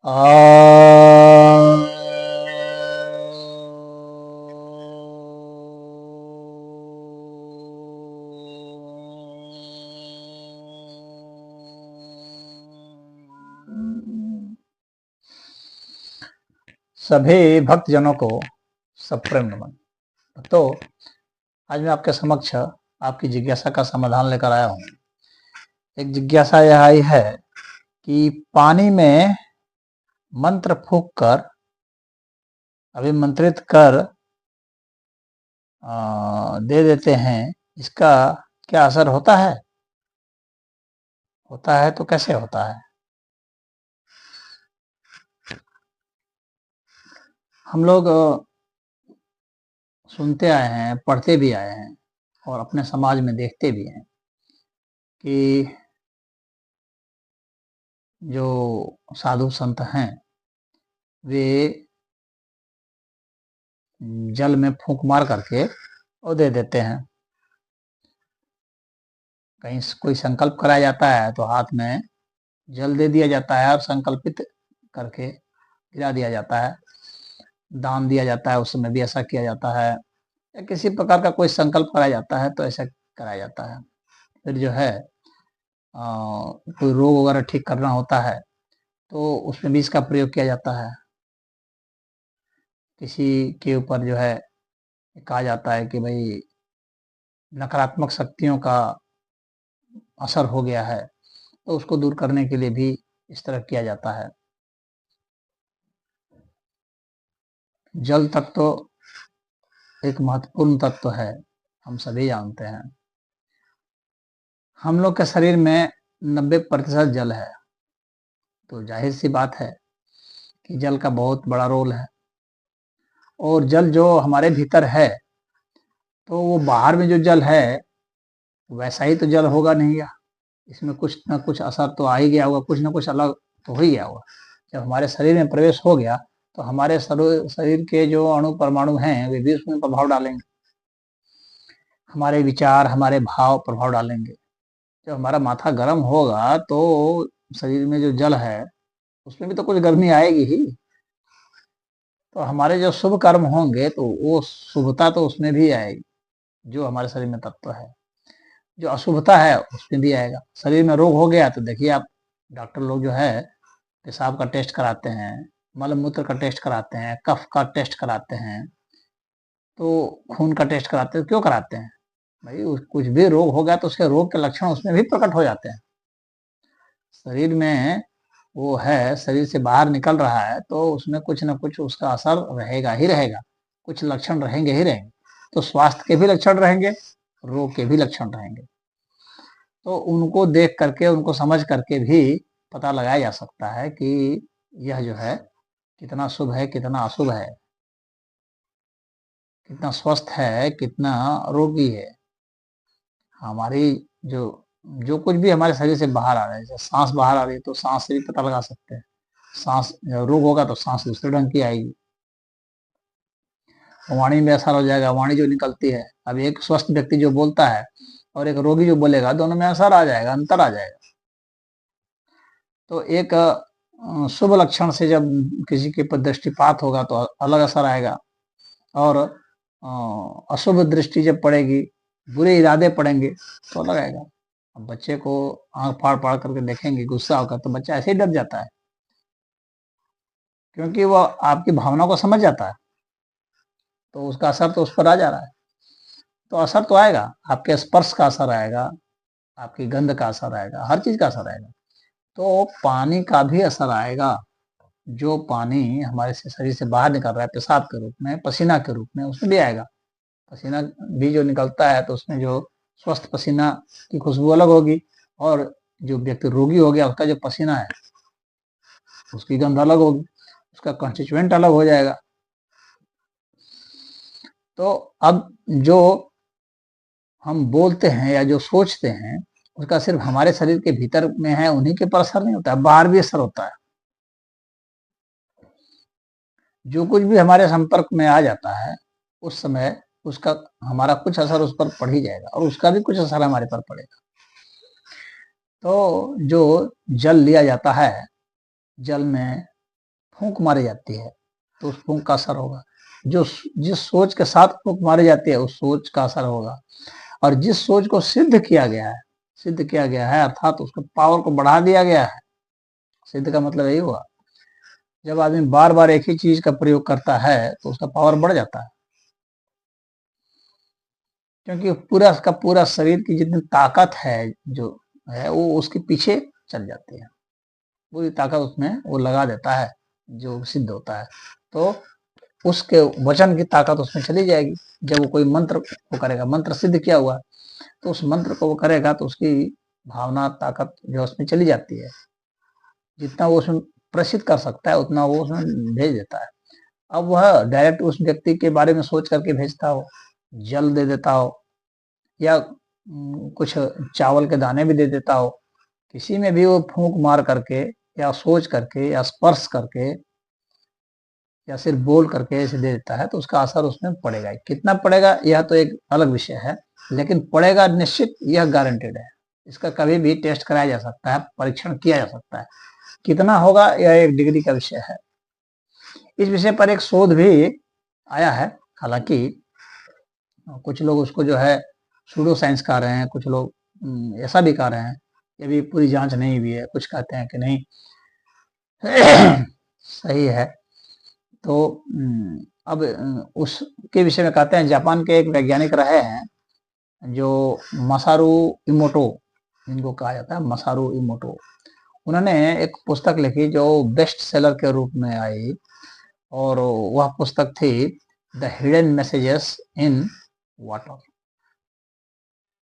आ सभी भक्तजनों को सप्रेम नमन। तो आज मैं आपके समक्ष आपकी जिज्ञासा का समाधान लेकर आया हूँ। एक जिज्ञासा यह आई है कि पानी में मंत्र फूंक कर अभिमंत्रित कर दे देते हैं, इसका क्या असर होता है? होता है तो कैसे होता है? हम लोग सुनते आए हैं, पढ़ते भी आए हैं और अपने समाज में देखते भी हैं कि जो साधु संत हैं वे जल में फूंक मार करके और दे देते हैं। कहीं कोई संकल्प कराया जाता है तो हाथ में जल दे दिया जाता है और संकल्पित करके गिरा दिया जाता है। दान दिया जाता है, उस समय भी ऐसा किया जाता है, या किसी प्रकार का कोई संकल्प कराया जाता है तो ऐसा कराया जाता है। फिर जो है कोई रोग वगैरह ठीक करना होता है तो उसमें भी इसका प्रयोग किया जाता है। किसी के ऊपर जो है कहा जाता है कि भाई नकारात्मक शक्तियों का असर हो गया है, तो उसको दूर करने के लिए भी इस तरह किया जाता है। जल तत्व तो एक महत्वपूर्ण तत्व है, हम सभी जानते हैं। हम लोग के शरीर में 90% जल है, तो जाहिर सी बात है कि जल का बहुत बड़ा रोल है। और जल जो हमारे भीतर है तो वो बाहर में जो जल है वैसा ही तो जल होगा नहीं, या इसमें कुछ ना कुछ असर तो आ ही गया होगा, कुछ ना कुछ अलग तो हो ही गया होगा। जब हमारे शरीर में प्रवेश हो गया तो हमारे शरीर के जो अणु परमाणु हैं वे भी उसमें प्रभाव डालेंगे, हमारे विचार हमारे भाव प्रभाव डालेंगे। जब हमारा माथा गर्म होगा तो शरीर में जो जल है उसमें भी तो कुछ गर्मी आएगी ही। तो हमारे जो शुभ कर्म होंगे तो वो शुभता तो उसमें भी आएगी, जो हमारे शरीर में तत्व है। जो अशुभता है उसमें भी आएगा। शरीर में रोग हो गया तो देखिए आप, डॉक्टर लोग जो है पेशाब का टेस्ट कराते हैं, मल मूत्र का टेस्ट कराते हैं, कफ का टेस्ट कराते हैं, तो खून का टेस्ट कराते हैं। क्यों कराते हैं? भाई कुछ भी रोग हो गया तो उसके रोग के लक्षण उसमें भी प्रकट हो जाते हैं। शरीर में वो है, शरीर से बाहर निकल रहा है तो उसमें कुछ ना कुछ उसका असर रहेगा ही रहेगा, कुछ लक्षण रहेंगे ही रहेंगे। तो स्वास्थ्य के भी लक्षण रहेंगे, रोग के भी लक्षण रहेंगे। तो उनको देख करके, उनको समझ करके भी पता लगाया जा सकता है कि यह जो है कितना शुभ है, कितना अशुभ है, कितना स्वस्थ है, कितना रोगी है। हमारी जो जो कुछ भी हमारे शरीर से बाहर आ रहा है, जैसे सांस बाहर आ रही है तो सांस से भी पता लगा सकते हैं। सांस रोग होगा तो सांस दूसरे ढंग की आएगी। वाणी में असर हो जाएगा, वाणी जो निकलती है। अब एक स्वस्थ व्यक्ति जो बोलता है और एक रोगी जो बोलेगा, दोनों में असर आ जाएगा, अंतर आ जाएगा। तो एक शुभ लक्षण से जब किसी के ऊपर दृष्टिपात होगा तो अलग असर आएगा, और अशुभ दृष्टि जब पड़ेगी, बुरे इरादे पड़ेंगे तो अलग आएगा। अब बच्चे को आंख फाड़ फाड़ करके देखेंगे, गुस्सा होगा तो बच्चा ऐसे ही डर जाता है, क्योंकि वो आपकी भावना को समझ जाता है, तो उसका असर तो उस पर आ जा रहा है। तो असर तो आएगा, आपके स्पर्श का असर आएगा, आपकी गंध का असर आएगा, हर चीज का असर आएगा। तो पानी का भी असर आएगा। जो पानी हमारे शरीर से बाहर निकल रहा है पेशाब के रूप में, पसीना के रूप में, उसमें भी आएगा। पसीना भी जो निकलता है तो उसमें जो स्वस्थ पसीना की खुशबू अलग होगी, और जो व्यक्ति रोगी हो गया उसका जो पसीना है उसकी गंध अलग होगी, उसका कॉन्स्टिट्यूएंट अलग हो जाएगा। तो अब जो हम बोलते हैं या जो सोचते हैं उसका सिर्फ हमारे शरीर के भीतर में है, उन्हीं के पर असर नहीं होता है, बाहर भी असर होता है। जो कुछ भी हमारे संपर्क में आ जाता है उस समय उसका हमारा कुछ असर उस पर पड़ ही जाएगा, और उसका भी कुछ असर हमारे पर पड़ेगा। तो जो जल लिया जाता है, जल में फूंक मारी जाती है तो उस फूंक का असर होगा। जो जिस सोच के साथ फूंक मारी जाती है उस सोच का असर होगा। और जिस सोच को सिद्ध किया गया है अर्थात उसके पावर को बढ़ा दिया गया है, सिद्ध का मतलब यही हुआ, जब आदमी बार बार एक ही चीज का प्रयोग करता है तो उसका पावर बढ़ जाता है, क्योंकि पूरा उसका पूरा शरीर की जितनी ताकत है जो है वो उसके पीछे चल जाती है, पूरी ताकत उसमें वो लगा देता है जो सिद्ध होता है। तो उसके वचन की ताकत उसमें चली जाएगी। जब वो कोई मंत्र वो करेगा, मंत्र सिद्ध किया हुआ है, तो उस मंत्र को वो करेगा तो उसकी भावना ताकत जो उसमें चली जाती है, जितना वो उसमें प्रेषित कर सकता है उतना वो उसमें भेज देता है। अब वह डायरेक्ट उस व्यक्ति के बारे में सोच करके भेजता हो, जल दे देता हो या कुछ चावल के दाने भी दे देता हो, किसी में भी वो फूंक मार करके या सोच करके या स्पर्श करके या सिर्फ बोल करके ऐसे दे देता है तो उसका असर उसमें पड़ेगा। कितना पड़ेगा यह तो एक अलग विषय है, लेकिन पड़ेगा निश्चित, यह गारंटेड है। इसका कभी भी टेस्ट कराया जा सकता है, परीक्षण किया जा सकता है। कितना होगा यह एक डिग्री का विषय है। इस विषय पर एक शोध भी आया है, हालांकि कुछ लोग उसको जो है सूडो साइंस कह रहे हैं, कुछ लोग ऐसा भी कह रहे हैं, ये भी पूरी जांच नहीं हुई है, कुछ कहते हैं कि नहीं सही है। तो अब उसके विषय में कहते हैं, जापान के एक वैज्ञानिक रहे हैं जो मसारू इमोटो, इनको कहा जाता है मसारू इमोटो। उन्होंने एक पुस्तक लिखी जो बेस्ट सेलर के रूप में आई, और वह पुस्तक थी the hidden messages in water.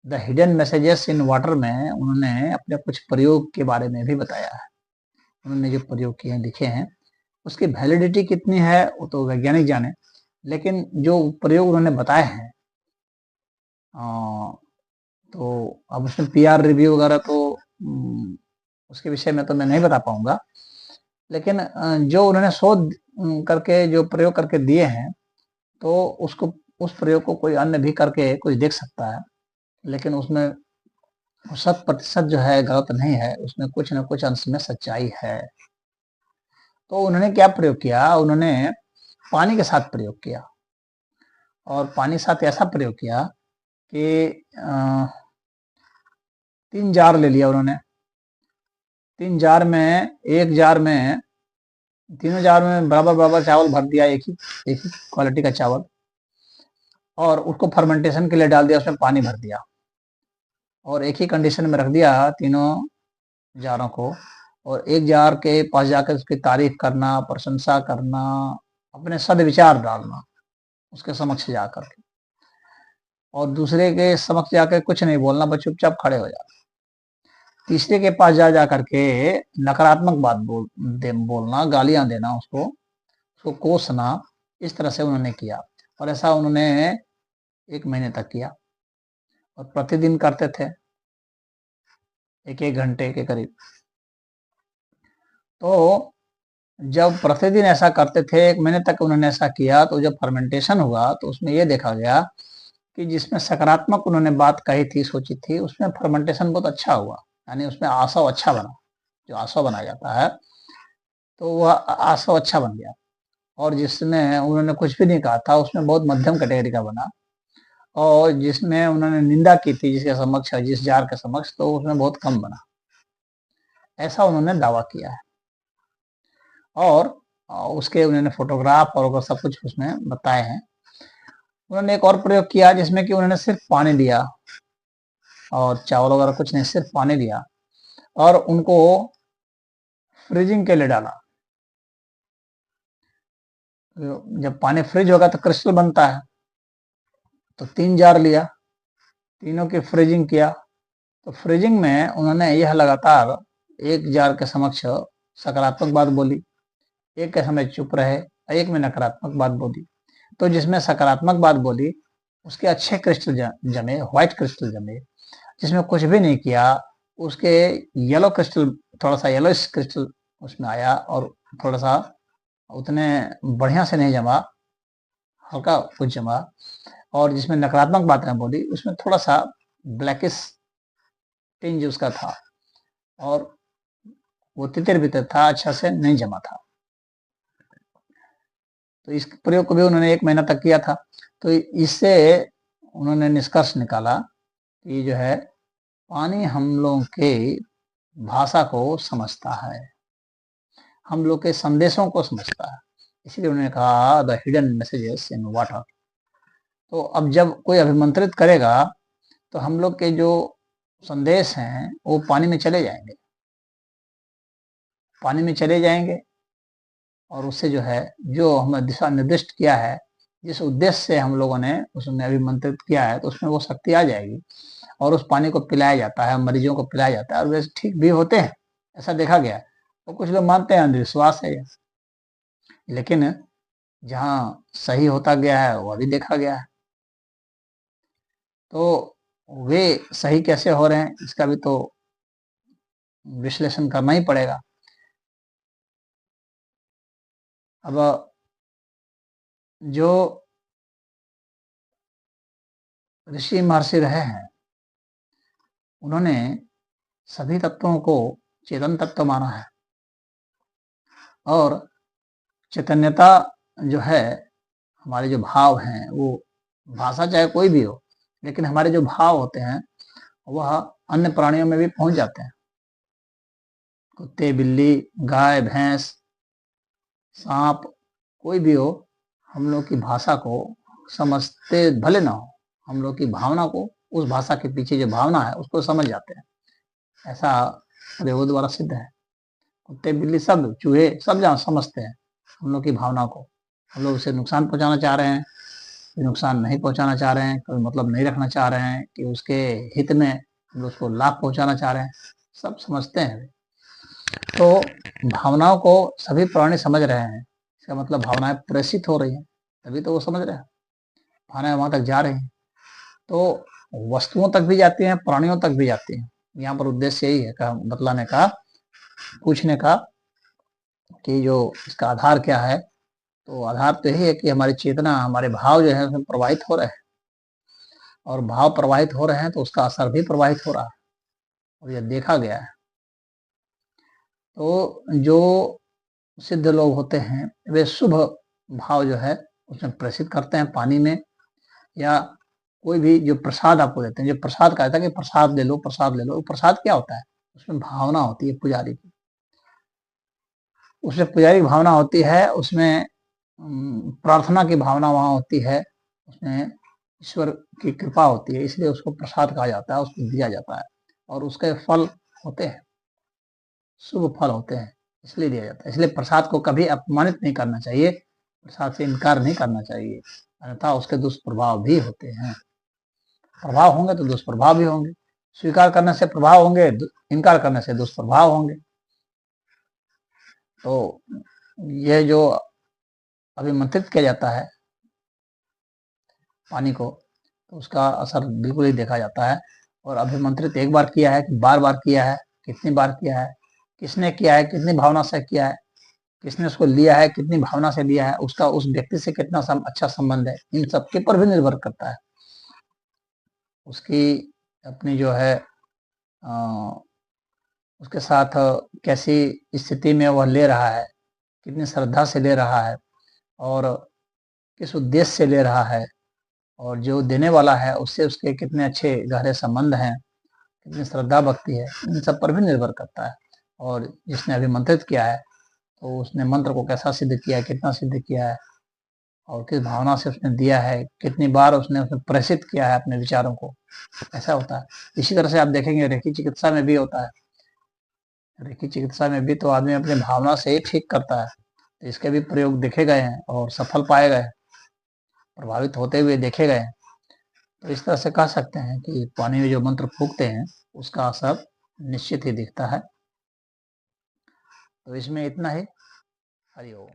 The hidden messages in water में उन्होंने अपने कुछ प्रयोग के बारे में भी बताया है। उन्होंने जो प्रयोग किए हैं लिखे हैं उसकी वैलिडिटी कितनी है वो तो वैज्ञानिक जाने, लेकिन जो प्रयोग उन्होंने बताए हैं तो अब उसमें पीआर रिव्यू वगैरह तो उसके विषय में तो मैं नहीं बता पाऊंगा, लेकिन जो उन्होंने शोध करके जो प्रयोग करके दिए हैं तो उसको उस प्रयोग को कोई अन्य भी करके कुछ देख सकता है, लेकिन उसमें 100% जो है गलत नहीं है, उसमें कुछ न कुछ अंश में सच्चाई है। तो उन्होंने क्या प्रयोग किया, उन्होंने पानी के साथ प्रयोग किया, और पानी के साथ ऐसा प्रयोग किया कि 3 जार ले लिया उन्होंने। 3 जार में, एक जार में, तीनों जार में बराबर बराबर चावल भर दिया, एक ही क्वालिटी का चावल, और उसको फर्मेंटेशन के लिए डाल दिया, उसमें पानी भर दिया और एक ही कंडीशन में रख दिया तीनों जारों को। और एक जार के पास जाकर उसकी तारीफ करना, प्रशंसा करना, अपने सदविचार डालना उसके समक्ष जाकर के, और दूसरे के समक्ष जाकर कुछ नहीं बोलना, बस चुपचाप खड़े हो जाना। तीसरे के पास जा करके नकारात्मक बात बोलना, गालियां देना, उसको कोसना, इस तरह से उन्होंने किया। और ऐसा उन्होंने 1 महीने तक किया, और प्रतिदिन करते थे 1-1 घंटे के करीब। तो जब प्रतिदिन ऐसा करते थे, 1 महीने तक उन्होंने ऐसा किया, तो जब फर्मेंटेशन हुआ तो उसमें यह देखा गया कि जिसमें सकारात्मक उन्होंने बात कही थी, सोची थी, उसमें फर्मेंटेशन बहुत अच्छा हुआ, यानी उसमें आसव अच्छा बना। जो आसव बनाया जाता है तो वह आसव अच्छा बन गया, और जिसमें उन्होंने कुछ भी नहीं कहा था उसमें बहुत मध्यम कैटेगरी का बना, और जिसमें उन्होंने निंदा की थी जिसके समक्ष, जिस जार के समक्ष, तो उसमें बहुत कम बना। ऐसा उन्होंने दावा किया है, और उसके उन्होंने फोटोग्राफ और सब कुछ उसमें बताए हैं। उन्होंने एक और प्रयोग किया जिसमें कि उन्होंने सिर्फ पानी दिया और चावल वगैरह कुछ नहीं, सिर्फ पानी दिया और उनको फ्रीजिंग के लिए डाला। जब पानी फ्रीज होगा तो क्रिस्टल बनता है, तो 3 जार लिया, तीनों की फ्रीजिंग किया। तो फ्रीजिंग में उन्होंने यह लगातार एक जार के समक्ष सकारात्मक बात बोली, एक के समय चुप रहे, एक में नकारात्मक बात बोली। तो जिसमें सकारात्मक बात बोली उसके अच्छे क्रिस्टल जमे, व्हाइट क्रिस्टल जमे। जिसमें कुछ भी नहीं किया उसके येलो क्रिस्टल, थोड़ा सा येलो क्रिस्टल उसमें आया, और थोड़ा सा उतने बढ़िया से नहीं जमा, हल्का कुछ जमा। और जिसमें नकारात्मक बातें बोली उसमें थोड़ा सा ब्लैकिश टिंज उसका था, और वो तितर बितर था, अच्छा से नहीं जमा था। तो इस प्रयोग को भी उन्होंने 1 महीना तक किया था। तो इससे उन्होंने निष्कर्ष निकाला कि जो है पानी हम लोगों के भाषा को समझता है, हम लोग के संदेशों को समझता है, इसलिए उन्होंने कहा the hidden messages in water. तो अब जब कोई अभिमंत्रित करेगा तो हम लोग के जो संदेश हैं वो पानी में चले जाएंगे, पानी में चले जाएंगे और उससे जो है जो हमें दिशा निर्दिष्ट किया है, जिस उद्देश्य से हम लोगों ने उसमें अभिमंत्रित किया है, तो उसमें वो शक्ति आ जाएगी और उस पानी को पिलाया जाता है, मरीजों को पिलाया जाता है और वे ठीक भी होते हैं, ऐसा देखा गया। तो कुछ लोग मानते हैं अंधविश्वास है, लेकिन जहाँ सही होता गया है वह भी देखा गया है। तो वे सही कैसे हो रहे हैं इसका भी तो विश्लेषण करना ही पड़ेगा। अब जो ऋषि महर्षि रहे हैं उन्होंने सभी तत्वों को चेतन तत्व माना है और चैतन्यता जो है, हमारे जो भाव हैं, वो भाषा चाहे कोई भी हो, लेकिन हमारे जो भाव होते हैं वह अन्य प्राणियों में भी पहुंच जाते हैं। कुत्ते, बिल्ली, गाय, भैंस, सांप, कोई भी हो, हम लोग की भाषा को समझते भले ना हो, हम लोग की भावना को, उस भाषा के पीछे जो भावना है उसको समझ जाते हैं। ऐसा प्रयोगों द्वारा सिद्ध है। कुत्ते, बिल्ली, सब, चूहे, सब जहाँ समझते हैं हम लोग की भावना को। हम लोग उसे नुकसान पहुंचाना चाह रहे हैं, नुकसान नहीं पहुंचाना चाह रहे हैं, कोई मतलब नहीं रखना चाह रहे हैं कि उसके हित में हम लोग उसको लाभ पहुंचाना चाह रहे हैं, सब समझते हैं। तो भावनाओं को सभी प्राणी समझ रहे हैं, इसका मतलब भावनाएं प्रेषित हो रही हैं, तभी तो वो समझ रहे हैं, भावनाएं वहां तक जा रही हैं। तो वस्तुओं तक भी जाती हैं, प्राणियों तक भी जाती हैं। यहाँ पर उद्देश्य यही है बतलाने का, पूछने का कि जो इसका आधार क्या है। तो आधार तो यही है कि हमारी चेतना, हमारे भाव जो है उसमें प्रवाहित हो रहे हैं और भाव प्रवाहित हो रहे हैं तो उसका असर भी प्रवाहित हो रहा है और यह देखा गया है। तो जो सिद्ध लोग होते हैं वे शुभ भाव जो है उसमें प्रेषित करते हैं पानी में, या कोई भी जो प्रसाद आपको देते हैं, जो प्रसाद कहता है कि प्रसाद ले लो, प्रसाद ले लो, प्रसाद क्या होता है, उसमें भावना होती है पुजारी की, उसमें पुजारी की भावना होती है, उसमें प्रार्थना की भावना वहां होती है, उसमें ईश्वर की कृपा होती है, इसलिए उसको प्रसाद कहा जाता है, उसको दिया जाता है और उसके फल होते हैं, शुभ फल होते हैं, इसलिए दिया जाता है। इसलिए प्रसाद को कभी अपमानित नहीं करना चाहिए, प्रसाद से इनकार नहीं करना चाहिए, अन्यथा उसके दुष्प्रभाव भी होते हैं। प्रभाव होंगे तो दुष्प्रभाव भी होंगे, स्वीकार करने से प्रभाव होंगे, इनकार करने से दुष्प्रभाव होंगे। तो यह जो अभिमंत्रित किया जाता है पानी को, तो उसका असर बिल्कुल ही देखा जाता है। और अभिमंत्रित एक बार किया है कि बार बार किया है, कितनी बार किया है, किसने किया है, कितनी भावना से किया है, किसने उसको लिया है, कितनी भावना से लिया है, उसका उस व्यक्ति से कितना अच्छा संबंध है, इन सब के पर भी निर्भर करता है। उसकी अपनी जो है उसके साथ कैसी स्थिति में वह ले रहा है, कितनी श्रद्धा से ले रहा है और किस उद्देश्य से ले रहा है, और जो देने वाला है उससे उसके कितने अच्छे गहरे संबंध हैं, कितनी श्रद्धा भक्ति है, इन सब पर भी निर्भर करता है। और जिसने अभिमंत्रित किया है तो उसने मंत्र को कैसा सिद्ध किया है, कितना सिद्ध किया है और किस भावना से उसने दिया है, कितनी बार उसने प्रेषित किया है अपने विचारों को, ऐसा होता है। इसी तरह से आप देखेंगे रेखी चिकित्सा में भी होता है। रेखी चिकित्सा में भी तो आदमी अपनी भावना से ही ठीक करता है, तो इसके भी प्रयोग देखे गए हैं और सफल पाए गए, प्रभावित होते हुए देखे गए। तो इस तरह से कह सकते हैं कि पानी में जो मंत्र फूंकते हैं उसका असर निश्चित ही दिखता है। तो इसमें इतना ही। हरि ओम।